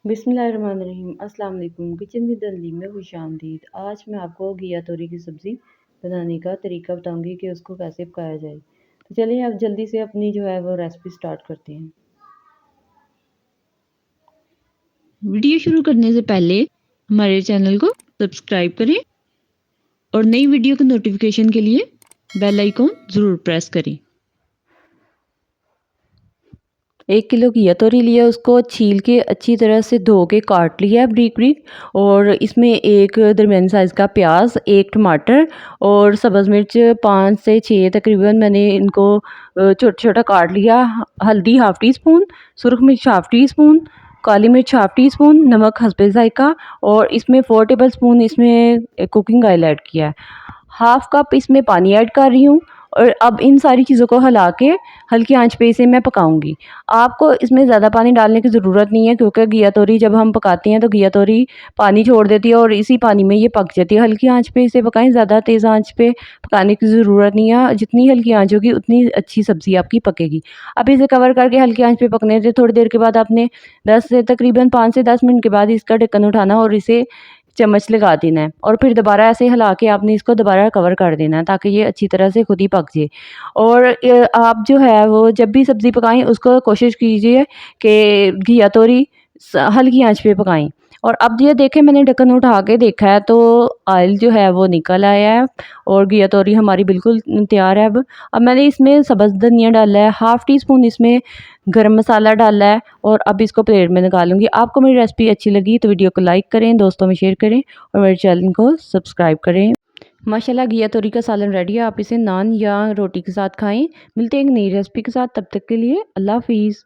बिस्मिल्लाहिर्रहमानिर्रहीम। अस्सलाम वालेकुम। किचन विद अनली में खुशामदीद। आज मैं आपको घिया तोरी की सब्ज़ी बनाने का तरीका बताऊंगी कि उसको कैसे पकाया जाए। तो चलिए अब जल्दी से अपनी जो है वो रेसिपी स्टार्ट करते हैं। वीडियो शुरू करने से पहले हमारे चैनल को सब्सक्राइब करें और नई वीडियो के नोटिफिकेशन के लिए बेल आइकॉन ज़रूर प्रेस करें। 1 किलो घिया तोरी लिया, उसको छील के अच्छी तरह से धो के काट लिया ब्रीक ब्रीक। और इसमें एक दरमियानी साइज़ का प्याज, एक टमाटर और सब्ज़ मिर्च 5 से 6 तकरीबन मैंने इनको छोटा छोटा काट लिया। हल्दी हाफ़ टी स्पून, सुरख मिर्च हाफ़ टी स्पून, काली मिर्च हाफ़ टी स्पून, नमक हस्बे ज़ायक़ा। और इसमें 4 टेबल स्पून इसमें कुकिंग ऑयल ऐड किया है। हाफ़ कप इसमें पानी ऐड कर रही हूँ। और अब इन सारी चीज़ों को हिला के हल्की आंच पे इसे मैं पकाऊंगी। आपको इसमें ज़्यादा पानी डालने की ज़रूरत नहीं है, क्योंकि घिया तोरी जब हम पकाते हैं तो घिया तोरी पानी छोड़ देती है और इसी पानी में ये पक जाती है। हल्की आंच पे इसे पकाएं, ज़्यादा तेज़ आंच पे पकाने की ज़रूरत नहीं है। जितनी हल्की आंच होगी उतनी अच्छी सब्ज़ी आपकी पकेगी। अब इसे कवर करके हल्की आंच पे पकने दें। थोड़ी देर के बाद आपने 10 से तकरीबन 5 से 10 मिनट के बाद इसका ढक्कन उठाना और इसे चम्मच लगा देना है और फिर दोबारा ऐसे हिला के आपने इसको दोबारा कवर कर देना है, ताकि ये अच्छी तरह से खुद ही पक जाए। और आप जो है वो जब भी सब्ज़ी पकाएं उसको कोशिश कीजिए कि घिया तोरी हल्की आंच पे पकाएं। और अब ये देखें, मैंने ढक्कन उठा के देखा है तो ऑयल जो है वो निकल आया है और घिया तोरी हमारी बिल्कुल तैयार है। अब मैंने इसमें सब्ज़ धनिया डाला है, हाफ़ टी स्पून इसमें गरम मसाला डाला है और अब इसको प्लेट में निकालूंगी। आपको मेरी रेसिपी अच्छी लगी तो वीडियो को लाइक करें, दोस्तों में शेयर करें और मेरे चैनल को सब्सक्राइब करें। माशाल्लाह घिया तोरी का सालन रेडी है। आप इसे नान या रोटी के साथ खाएं। मिलते हैं एक नई रेसिपी के साथ, तब तक के लिए अल्लाह हाफिज़।